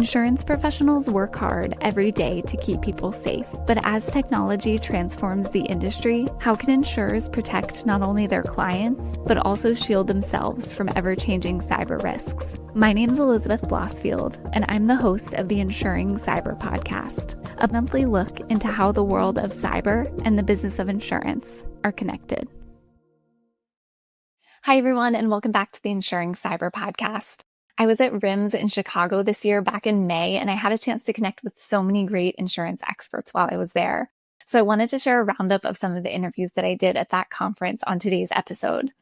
Insurance professionals work hard every day to keep people safe, but as technology transforms the industry, how can insurers protect not only their clients, but also shield themselves from ever-changing cyber risks? My name's Elizabeth Blosfield, and I'm the host of the Insuring Cyber Podcast, a monthly look into how the world of cyber and the business of insurance are connected. Hi, everyone, and welcome back to the Insuring Cyber Podcast. I was at RIMS in Chicago this year back in May, and I had a chance to connect with so many great insurance experts while I was there. So I wanted to share a roundup of some of the interviews that I did at that conference on today's episode.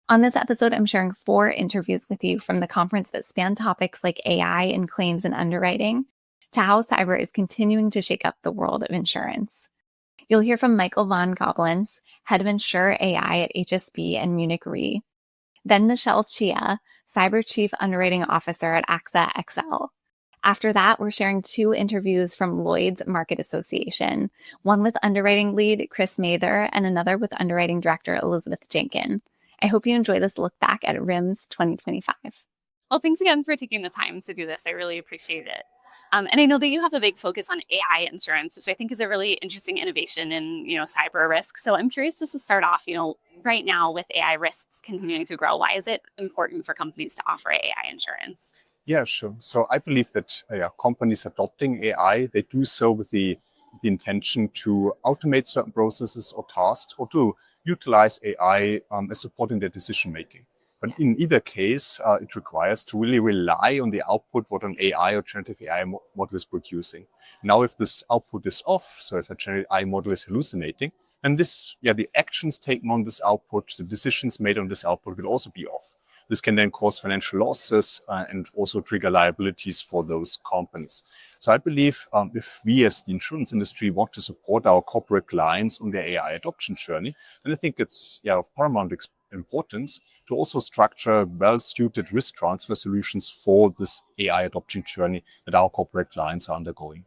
On this episode, I'm sharing 4 interviews with you from the conference that span topics like AI and claims and underwriting to how cyber is continuing to shake up the world of insurance. You'll hear from Michael Von Gablenz, head of Insure AI at HSB and Munich Re. Then Chia, Cyber Chief Underwriting Officer at AXA XL. After that, we're sharing 2 interviews from Lloyd's Market Association, one with underwriting lead Chris Mather and another with underwriting director Elizabeth Jenkin. I hope you enjoy this look back at RIMS 2025. Well, thanks again for taking the time to do this. I really appreciate it. And I know that you have a big focus on AI insurance, which I think is a really interesting innovation in, cyber risk. So I'm curious just to start off, right now with AI risks continuing to grow, why is it important for companies to offer AI insurance? Yeah, sure. So I believe that companies adopting AI, they do so with the intention to automate certain processes or tasks or to utilize AI as supporting their decision making. But in either case, it requires to really rely on the output what an AI or generative AI model is producing. Now, if this output is off, so if a generative AI model is hallucinating, then the actions taken on this output, the decisions made on this output will also be off. This can then cause financial losses and also trigger liabilities for those companies. So I believe if we as the insurance industry want to support our corporate clients on their AI adoption journey, then I think it's of paramount importance to also structure well-suited risk transfer solutions for this AI adoption journey that our corporate clients are undergoing.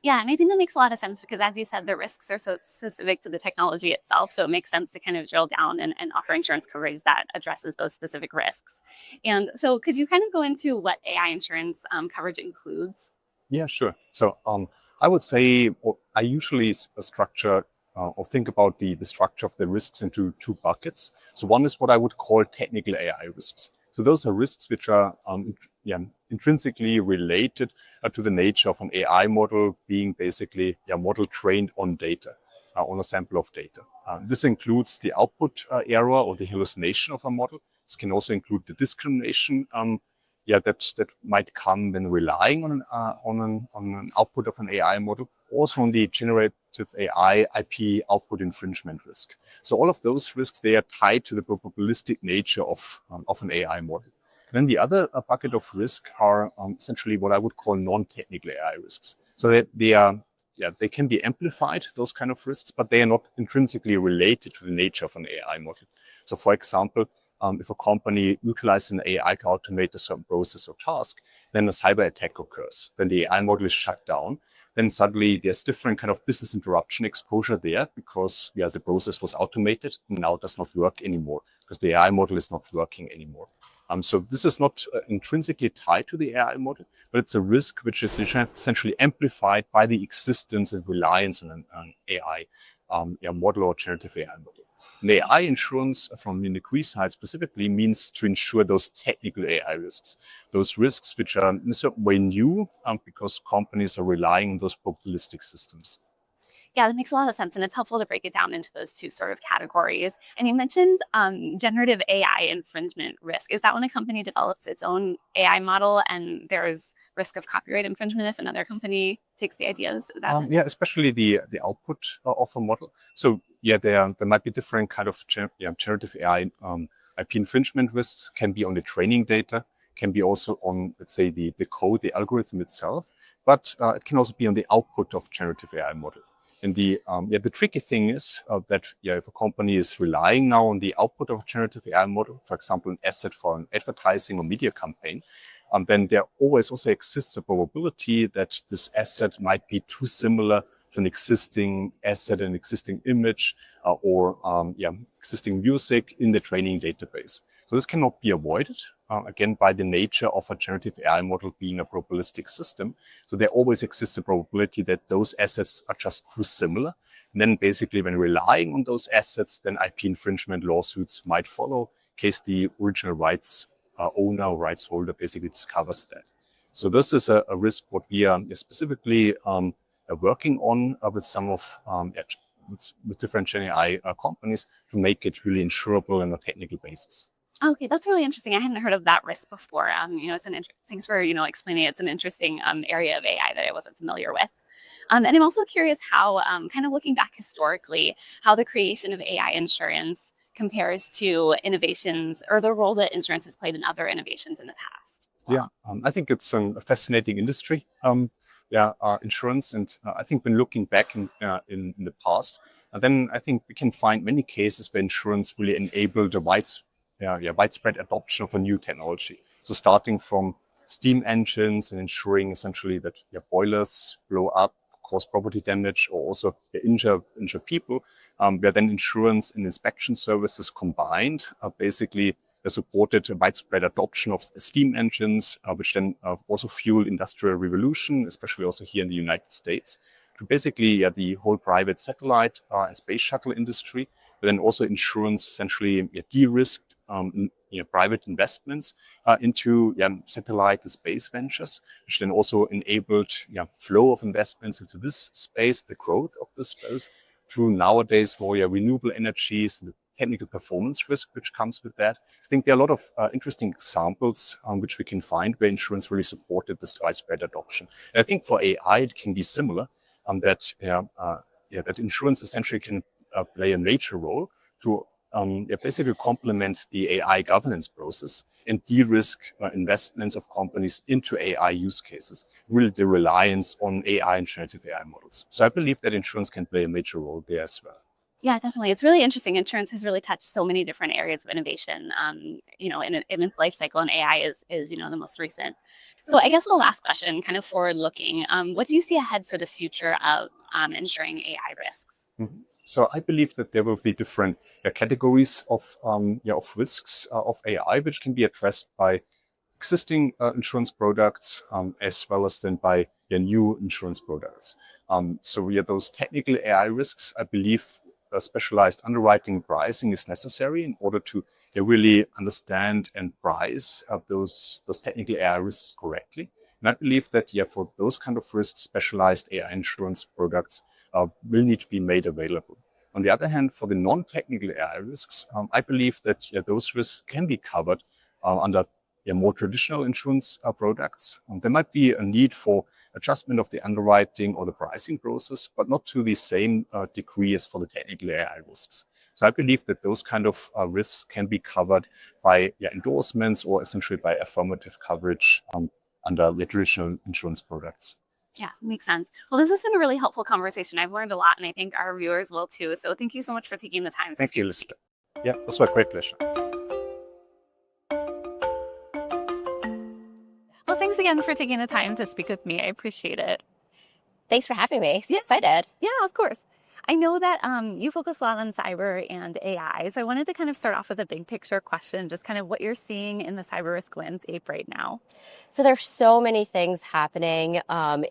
Yeah, and I think that makes a lot of sense because, as you said, the risks are so specific to the technology itself. So it makes sense to kind of drill down and offer insurance coverage that addresses those specific risks. And so could you kind of go into what AI insurance coverage includes? Yeah, sure. So I would say I usually structure or think about the structure of the risks into 2 buckets. So one is what I would call technical AI risks. So those are risks which are intrinsically related to the nature of an AI model being basically a model trained on data, on a sample of data. This includes the output error or the hallucination of a model. This can also include the discrimination that might come when relying on an output of an AI model, also on the generative AI IP output infringement risk. So all of those risks, they are tied to the probabilistic nature of an AI model. Then the other bucket of risk are essentially what I would call non-technical AI risks. So they can be amplified, those kind of risks, but they are not intrinsically related to the nature of an AI model. So for example, if a company utilizes an AI to automate a certain process or task, then a cyber attack occurs. Then the AI model is shut down. Then suddenly there's different kind of business interruption exposure there because the process was automated and now does not work anymore because the AI model is not working anymore. So this is not intrinsically tied to the AI model, but it's a risk which is essentially amplified by the existence and reliance on an AI model or generative AI model. And AI insurance from Munich Re side specifically means to insure those technical AI risks, those risks which are in a certain way new because companies are relying on those probabilistic systems. Yeah, that makes a lot of sense. And it's helpful to break it down into those 2 sort of categories. And you mentioned generative AI infringement risk. Is that when a company develops its own AI model and there's risk of copyright infringement if another company takes the ideas? Especially the output of a model. So there might be different kind of generative AI IP infringement risks. Can be on the training data, can be also on, let's say, the code, the algorithm itself. But it can also be on the output of generative AI model. And the tricky thing is that if a company is relying now on the output of a generative AI model, for example, an asset for an advertising or media campaign, then there always also exists a probability that this asset might be too similar to an existing asset, an existing image, or existing music in the training database. So this cannot be avoided, again, by the nature of a generative AI model being a probabilistic system. So there always exists a probability that those assets are just too similar. And then basically when relying on those assets, then IP infringement lawsuits might follow in case the original rights owner or rights holder basically discovers that. So this is a risk what we are specifically working on with some of with different Gen AI companies to make it really insurable on a technical basis. Okay, that's really interesting. I hadn't heard of that risk before. It's thanks for explaining. It's an interesting area of AI that I wasn't familiar with. And I'm also curious how, kind of looking back historically, how the creation of AI insurance compares to innovations or the role that insurance has played in other innovations in the past. Yeah, I think it's a fascinating industry. Insurance, and I think when looking back in the past, then I think we can find many cases where insurance really enabled a widespread adoption of a new technology. So starting from steam engines and ensuring essentially that boilers blow up, cause property damage, or also injure people, where then insurance and inspection services combined basically supported a widespread adoption of steam engines, which then also fueled industrial revolution, especially also here in the United States, to basically the whole private satellite and space shuttle industry, but then also insurance essentially de-risked private investments into satellite and space ventures, which then also enabled flow of investments into this space, the growth of this space, through nowadays more renewable energies and the technical performance risk which comes with that. I think there are a lot of interesting examples which we can find where insurance really supported this widespread adoption. And I think for AI it can be similar, that insurance essentially can play a major role to basically complement the AI governance process and de-risk investments of companies into AI use cases, really the reliance on AI and generative AI models. So I believe that insurance can play a major role there as well. Yeah, definitely. It's really interesting. Insurance has really touched so many different areas of innovation, in its life cycle, and AI is the most recent. So I guess the last question, kind of forward looking, what do you see ahead for the future of insuring AI risks? Mm-hmm. So I believe that there will be different categories of risks of AI, which can be addressed by existing insurance products as well as then by new insurance products. So those technical AI risks, I believe specialized underwriting pricing is necessary in order to really understand and price those technical AI risks correctly. And I believe that for those kind of risks, specialized AI insurance products will need to be made available. On the other hand, for the non-technical AI risks, I believe that those risks can be covered under more traditional insurance products. There might be a need for adjustment of the underwriting or the pricing process, but not to the same degree as for the technical AI risks. So I believe that those kind of risks can be covered by endorsements or essentially by affirmative coverage under the traditional insurance products. Yeah, makes sense. Well, this has been a really helpful conversation. I've learned a lot, and I think our viewers will too. So thank you so much for taking the time. Thank you, Elizabeth. Yeah, this was a great pleasure. Well, thanks again for taking the time to speak with me. I appreciate it. Thanks for having me. So excited. Yeah, of course. I know that you focus a lot on cyber and AI, so I wanted to kind of start off with a big picture question, just kind of what you're seeing in the cyber risk landscape right now. So there's so many things happening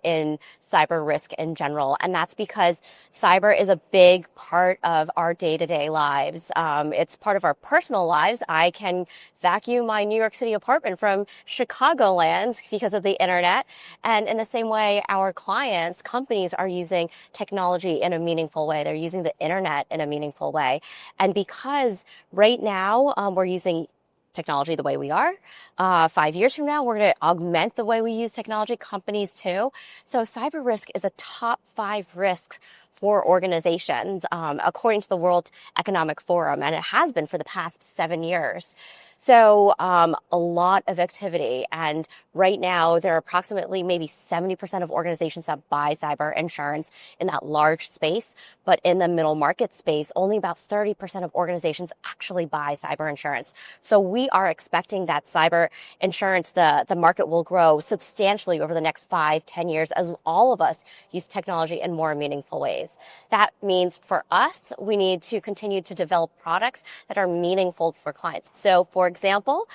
in cyber risk in general, and that's because cyber is a big part of our day-to-day lives. It's part of our personal lives. I can vacuum my New York City apartment from Chicagoland because of the internet, and in the same way, our clients, companies are using technology in a meaningful way. They're using the internet in a meaningful way. And because right now we're using technology the way we are, 5 years from now, we're going to augment the way we use technology, companies too. So cyber risk is a top 5 risks for organizations, according to the World Economic Forum, and it has been for the past 7 years. So a lot of activity. And right now, there are approximately maybe 70% of organizations that buy cyber insurance in that large space. But in the middle market space, only about 30% of organizations actually buy cyber insurance. So we are expecting that cyber insurance, the market will grow substantially over the next 5-10 years as all of us use technology in more meaningful ways. minimize. That means for us, we need to continue to develop products that are meaningful for clients. So for example,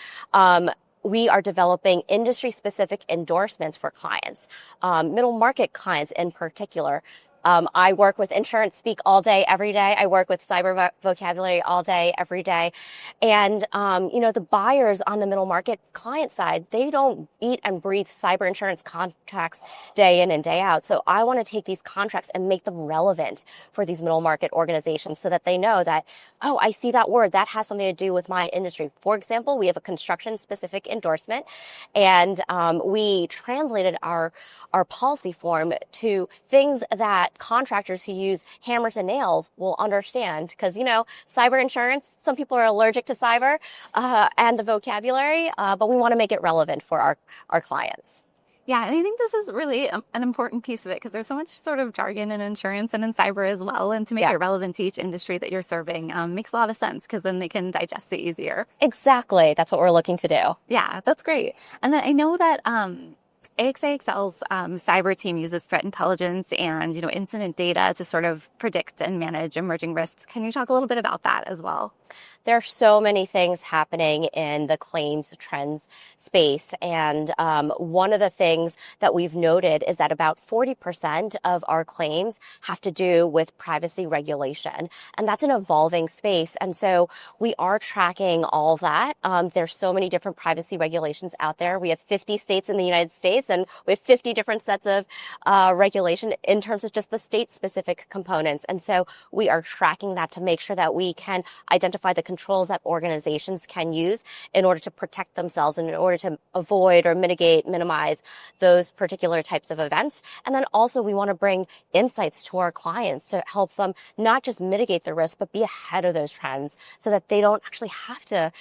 we are developing industry-specific endorsements for clients, middle market clients in particular. I work with insurance speak all day, every day. I work with cyber vocabulary all day, every day. And, the buyers on the middle market client side, they don't eat and breathe cyber insurance contracts day in and day out. So I want to take these contracts and make them relevant for these middle market organizations so that they know that, oh, I see that word. That has something to do with my industry. For example, we have a construction specific endorsement, and we translated our policy form to things that contractors who use hammers and nails will understand, because cyber insurance, some people are allergic to cyber and the vocabulary, but we want to make it relevant for our clients. Yeah, and I think this is really an important piece of it, because there's so much sort of jargon in insurance and in cyber as well. And to make it relevant to each industry that you're serving makes a lot of sense, because then they can digest it easier. Exactly. That's what we're looking to do. Yeah, that's great. And then I know that AXA XL's cyber team uses threat intelligence and, incident data to sort of predict and manage emerging risks. Can you talk a little bit about that as well? There are so many things happening in the claims trends space. And one of the things that we've noted is that about 40% of our claims have to do with privacy regulation. And that's an evolving space. And so we are tracking all of that. There's so many different privacy regulations out there. We have 50 states in the United States, and we have 50 different sets of regulation in terms of just the state-specific components. And so we are tracking that to make sure that we can identify the controls that organizations can use in order to protect themselves and in order to avoid or minimize those particular types of events. And then also we want to bring insights to our clients to help them not just mitigate the risk, but be ahead of those trends so that they don't actually have to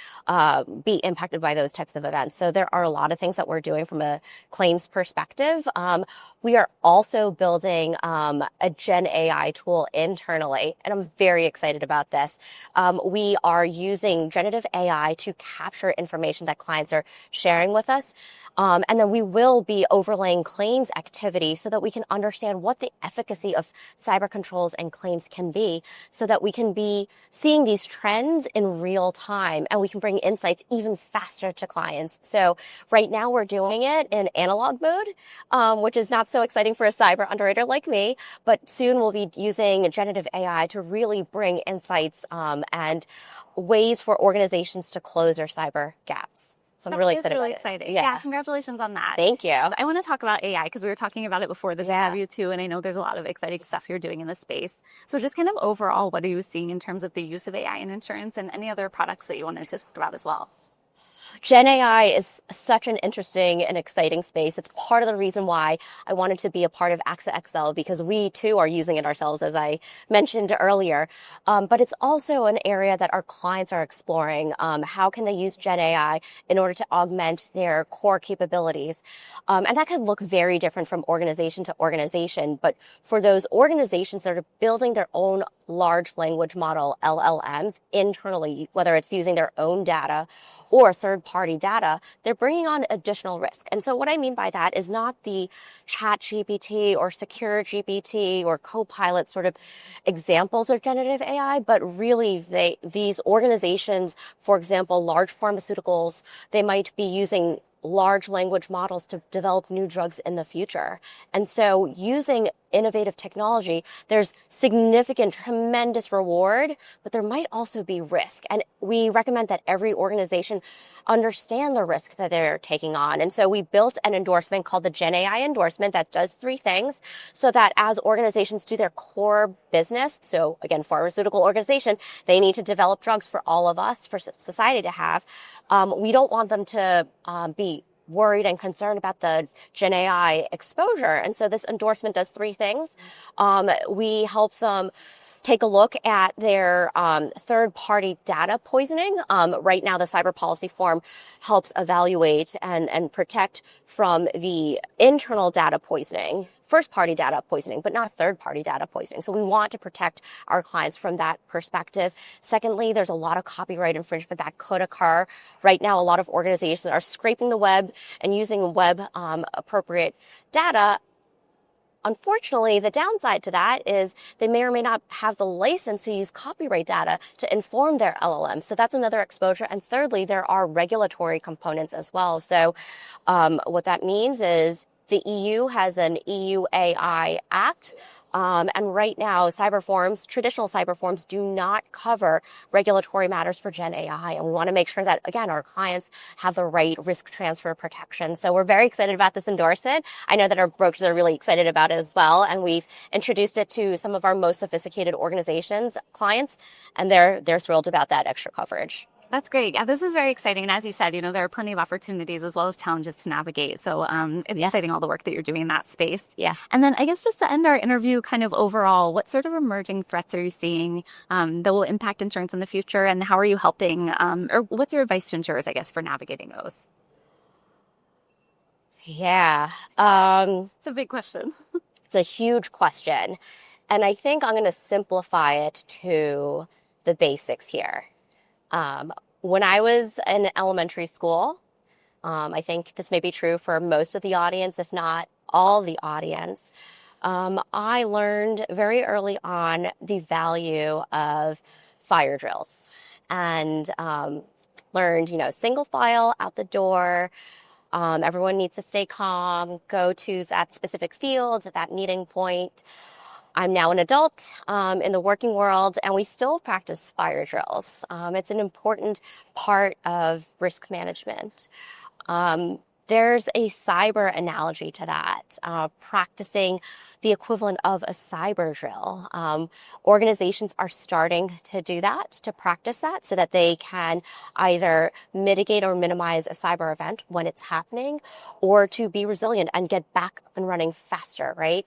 be impacted by those types of events. So there are a lot of things that we're doing from a claims perspective. We are also building a Gen AI tool internally, and I'm very excited about this. We are using generative AI to capture information that clients are sharing with us. And then we will be overlaying claims activity so that we can understand what the efficacy of cyber controls and claims can be, so that we can be seeing these trends in real time and we can bring insights even faster to clients. So right now we're doing it in analog mode, which is not so exciting for a cyber underwriter like me, but soon we'll be using generative AI to really bring insights and ways for organizations to close their cyber gaps. So I'm really excited about it. Exciting. Yeah, congratulations on that. Thank you. I want to talk about AI, because we were talking about it before this interview too, and I know there's a lot of exciting stuff you're doing in this space. So just kind of overall, what are you seeing in terms of the use of AI in insurance, and any other products that you wanted to talk about as well? Gen AI is such an interesting and exciting space. It's part of the reason why I wanted to be a part of AXA XL, because we too are using it ourselves, as I mentioned earlier. But it's also an area that our clients are exploring. How can they use Gen AI in order to augment their core capabilities? And that could look very different from organization to organization. But for those organizations that are building their own large language model, LLMs, internally, whether it's using their own data or third-party data, they're bringing on additional risk. And so what I mean by that is not the Chat GPT or Secure GPT or Copilot sort of examples of generative AI, but really these organizations, for example, large pharmaceuticals, they might be using large language models to develop new drugs in the future. And so using innovative technology, there's significant, tremendous reward, but there might also be risk. And we recommend that every organization understand the risk that they're taking on. And so we built an endorsement called the Gen AI endorsement that does 3 things, so that as organizations do their core business, so again, pharmaceutical organization, they need to develop drugs for all of us, for society to have. We don't want them to be worried and concerned about the Gen AI exposure. And so this endorsement does 3 things. We help them take a look at their third-party data poisoning. Right now, the cyber policy form helps evaluate and protect from the internal data poisoning, first-party data poisoning, but not third-party data poisoning. So we want to protect our clients from that perspective. Secondly, there's a lot of copyright infringement that could occur. Right now, a lot of organizations are scraping the web and using web appropriate data Unfortunately, the downside to that is they may or may not have the license to use copyright data to inform their LLM. So that's another exposure. And thirdly, there are regulatory components as well. So what that means is the EU has an EU AI Act. And right now, traditional cyber forms do not cover regulatory matters for Gen AI. And we want to make sure that, again, our clients have the right risk transfer protection. So we're very excited about this endorsement. I know that our brokers are really excited about it as well. And we've introduced it to some of our most sophisticated organizations, clients, and they're thrilled about that extra coverage. That's great. Yeah, this is very exciting. And as you said, there are plenty of opportunities as well as challenges to navigate. So it's exciting, all the work that you're doing in that space. Yeah. And then I guess just to end our interview kind of overall, what sort of emerging threats are you seeing that will impact insurance in the future? And how are you helping, or what's your advice to insurers, I guess, for navigating those? Yeah. It's a big question. It's a huge question. And I think I'm going to simplify it to the basics here. When I was in elementary school, I think this may be true for most of the audience, if not all the audience, I learned very early on the value of fire drills and learned, single file out the door. Everyone needs to stay calm, go to that specific field, at that meeting point. I'm now an adult in the working world, and we still practice fire drills. It's an important part of risk management. There's a cyber analogy to that, practicing the equivalent of a cyber drill. Organizations are starting to do that, to practice that, so that they can either mitigate or minimize a cyber event when it's happening, or to be resilient and get back up and running faster, right?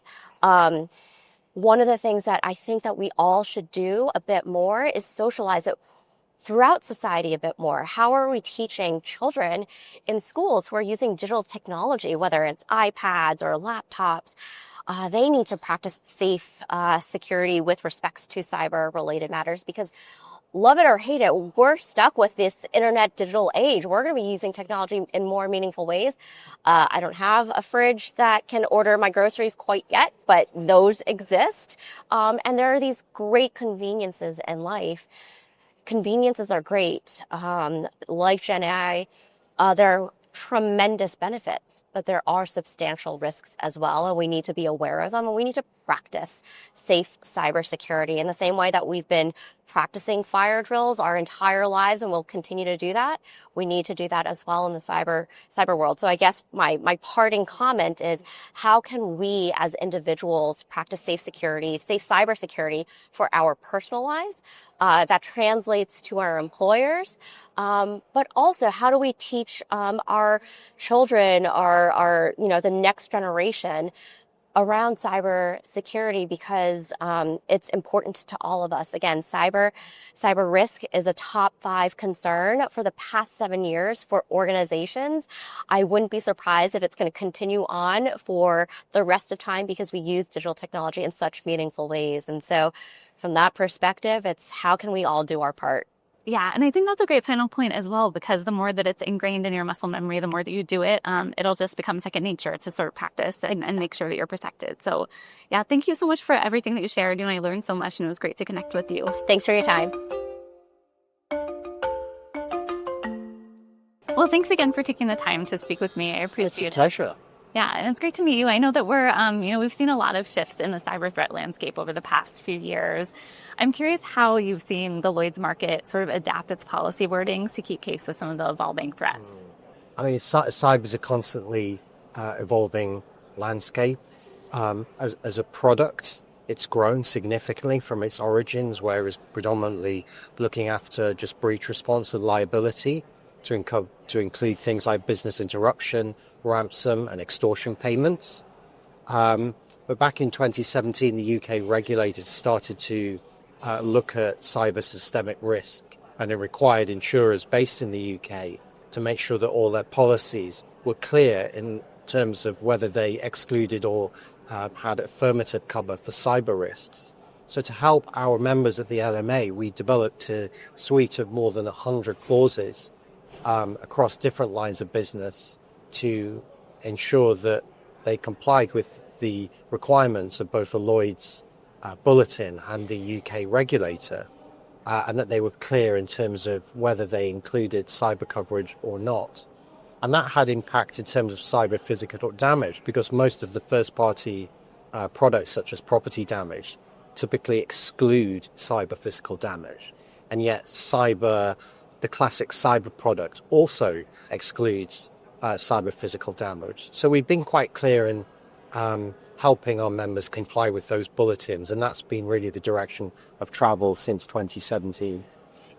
One of the things that I think that we all should do a bit more is socialize it throughout society a bit more. How are we teaching children in schools who are using digital technology, whether it's iPads or laptops? They need to practice safe security with respects to cyber-related matters, because love it or hate it, we're stuck with this internet digital age. We're going to be using technology in more meaningful ways. I don't have a fridge that can order my groceries quite yet, but those exist. And there are these great conveniences in life. Conveniences are great. Like Gen AI, there are tremendous benefits, but there are substantial risks as well, and we need to be aware of them, and we need to practice safe cybersecurity in the same way that we've been practicing fire drills our entire lives and will continue to do that. We need to do that as well in the cyber world. So I guess my parting comment is, how can we as individuals practice safe cybersecurity for our personal lives? That translates to our employers. But also, how do we teach our children, our the next generation around cyber security, because it's important to all of us. Again, cyber risk is a top 5 concern for the past 7 years for organizations. I wouldn't be surprised if it's going to continue on for the rest of time, because we use digital technology in such meaningful ways. And so from that perspective, it's how can we all do our part? Yeah, and I think that's a great final point as well, because the more that it's ingrained in your muscle memory, the more that you do it, it'll just become second nature to sort of practice and make sure that you're protected. So yeah, thank you so much for everything that you shared. I learned so much, and it was great to connect with you. Thanks for your time. Well, thanks again for taking the time to speak with me. I appreciate it. It's a pleasure. Yeah, and it's great to meet you. I know that we're, we've seen a lot of shifts in the cyber threat landscape over the past few years. I'm curious how you've seen the Lloyd's market sort of adapt its policy wordings to keep pace with some of the evolving threats. I mean, cyber is a constantly evolving landscape. As a product, it's grown significantly from its origins, where it was predominantly looking after just breach response and liability, to include things like business interruption, ransom, and extortion payments. But back in 2017, the UK regulators started to look at cyber systemic risk, and it required insurers based in the UK to make sure that all their policies were clear in terms of whether they excluded or had affirmative cover for cyber risks. So to help our members at the LMA, we developed a suite of more than 100 clauses across different lines of business to ensure that they complied with the requirements of both the Lloyd's bulletin and the UK regulator, and that they were clear in terms of whether they included cyber coverage or not. And that had impact in terms of cyber physical damage, because most of the first-party products, such as property damage, typically exclude cyber physical damage. And yet the classic cyber product also excludes cyber physical damage. So we've been quite clear in helping our members comply with those bulletins, and that's been really the direction of travel since 2017.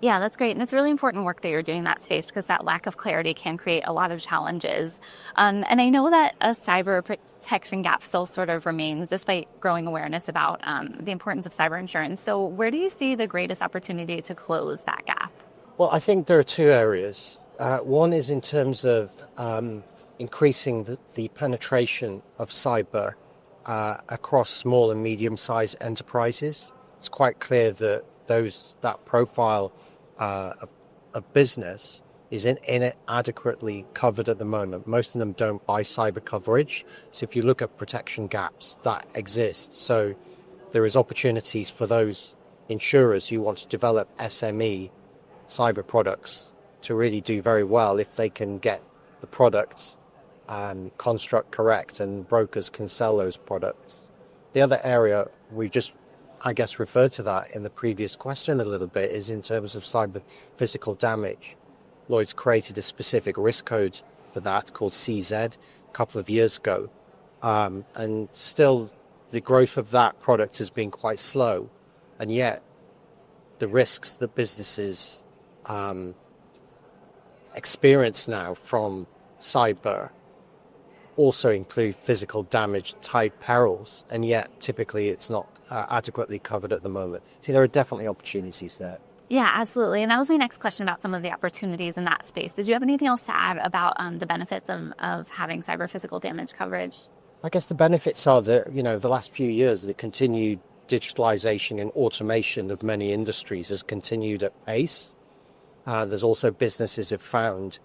Yeah, that's great. And it's really important work that you're doing in that space, because that lack of clarity can create a lot of challenges. And I know that a cyber protection gap still sort of remains, despite growing awareness about the importance of cyber insurance. So where do you see the greatest opportunity to close that gap? Well, I think there are two areas. One is in terms of increasing the penetration of cyber across small and medium-sized enterprises. It's quite clear that that profile of business is inadequately covered at the moment. Most of them don't buy cyber coverage. So if you look at protection gaps, that exists. So there is opportunities for those insurers who want to develop SME cyber products to really do very well if they can get the product and construct correct, and brokers can sell those products. The other area we've just, I guess, referred to that in the previous question a little bit, is in terms of cyber physical damage. Lloyd's created a specific risk code for that called CZ a couple of years ago. And still the growth of that product has been quite slow. And yet the risks that businesses experience now from cyber also include physical damage type perils, and yet typically it's not adequately covered at the moment. See, there are definitely opportunities there. Yeah, absolutely. And that was my next question about some of the opportunities in that space. Did you have anything else to add about the benefits of having cyber physical damage coverage? I guess the benefits are that, the last few years, the continued digitalization and automation of many industries has continued at pace. There's also businesses have found,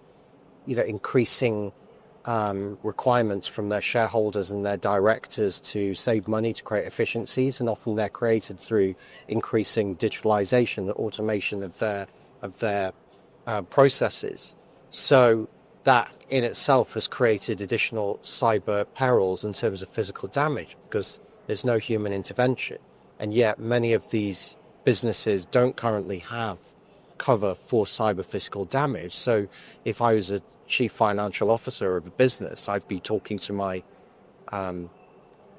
increasing requirements from their shareholders and their directors to save money, to create efficiencies, and often they're created through increasing digitalization, the automation of their processes. So that in itself has created additional cyber perils in terms of physical damage, because there's no human intervention. And yet many of these businesses don't currently have cover for cyber physical damage. So if I was a chief financial officer of a business, I'd be talking to my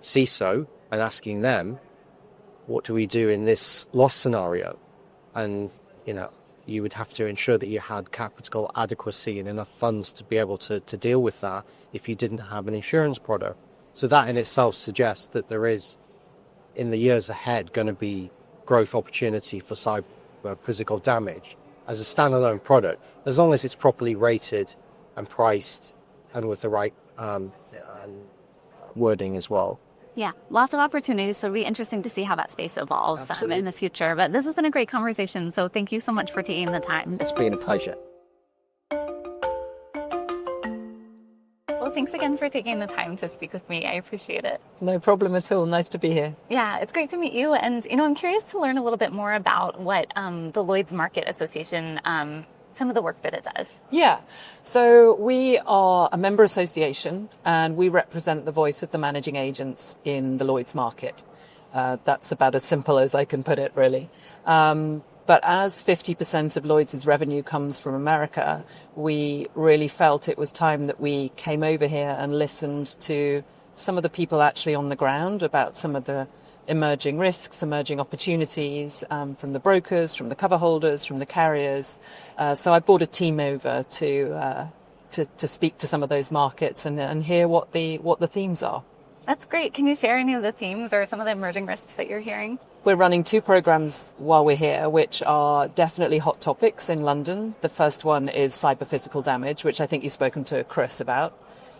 CISO and asking them, what do we do in this loss scenario? And, you would have to ensure that you had capital adequacy and enough funds to be able to deal with that if you didn't have an insurance product. So that in itself suggests that there is, in the years ahead, going to be growth opportunity for cyber physical damage as a standalone product, as long as it's properly rated and priced and with the right wording as well. Yeah, lots of opportunities. So it'll be interesting to see how that space evolves in the future. But this has been a great conversation. So thank you so much for taking the time. It's been a pleasure. Well, thanks again for taking the time to speak with me. I appreciate it. No problem at all. Nice to be here. Yeah, it's great to meet you. And, I'm curious to learn a little bit more about what the Lloyd's Market Association, some of the work that it does. Yeah. So we are a member association, and we represent the voice of the managing agents in the Lloyd's market. That's about as simple as I can put it, really. But as 50% of Lloyd's revenue comes from America, we really felt it was time that we came over here and listened to some of the people actually on the ground about some of the emerging risks, emerging opportunities from the brokers, from the cover holders, from the carriers. So I brought a team over to speak to some of those markets and hear what the themes are. That's great. Can you share any of the themes or some of the emerging risks that you're hearing? We're running 2 programs while we're here, which are definitely hot topics in London. The first one is cyber physical damage, which I think you've spoken to Chris about.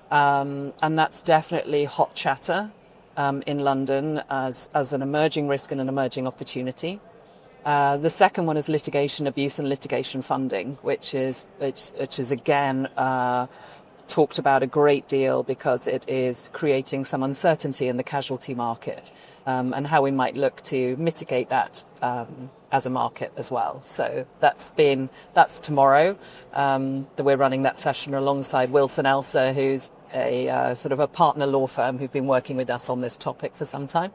And that's definitely hot chatter in London as an emerging risk and an emerging opportunity. The second one is litigation abuse and litigation funding, which is again talked about a great deal because it is creating some uncertainty in the casualty market, and how we might look to mitigate that as a market as well. So that's tomorrow, that we're running that session alongside Wilson Elsa, who's a sort of a partner law firm who've been working with us on this topic for some time.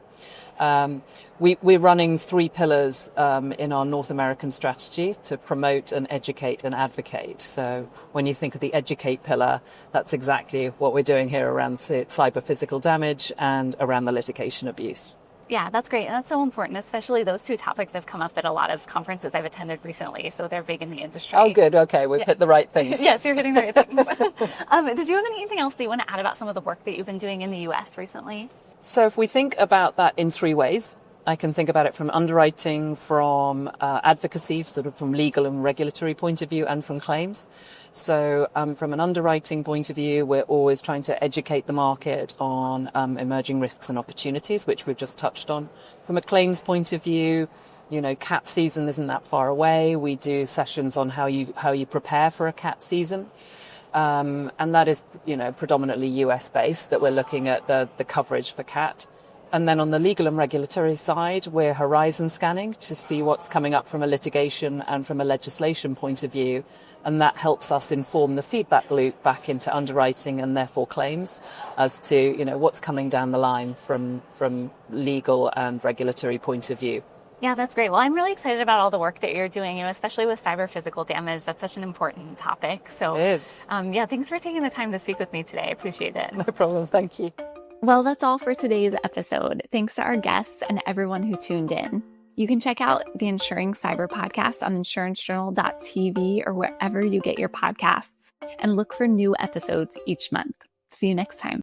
We're running 3 pillars in our North American strategy to promote and educate and advocate. So when you think of the educate pillar, that's exactly what we're doing here around cyber physical damage and around the litigation abuse. Yeah, that's great. And that's so important, especially those 2 topics have come up at a lot of conferences I've attended recently. So they're big in the industry. Oh, good. Okay. We've hit the right things. Yes, you're hitting the right things. Did you have anything else that you want to add about some of the work that you've been doing in the US recently? So if we think about that in 3 ways, I can think about it from underwriting, from advocacy, sort of from legal and regulatory point of view, and from claims. So from an underwriting point of view, we're always trying to educate the market on emerging risks and opportunities, which we've just touched on. From a claims point of view, cat season isn't that far away. We do sessions on how you prepare for a cat season. And that is, predominantly US based, that we're looking at the coverage for cat. And then on the legal and regulatory side, we're horizon scanning to see what's coming up from a litigation and from a legislation point of view. And that helps us inform the feedback loop back into underwriting and therefore claims as to, what's coming down the line from legal and regulatory point of view. Yeah, that's great. Well, I'm really excited about all the work that you're doing, especially with cyber physical damage. That's such an important topic. So it is. Thanks for taking the time to speak with me today. I appreciate it. No problem. Thank you. Well, that's all for today's episode. Thanks to our guests and everyone who tuned in. You can check out the Insuring Cyber Podcast on insurancejournal.tv or wherever you get your podcasts, and look for new episodes each month. See you next time.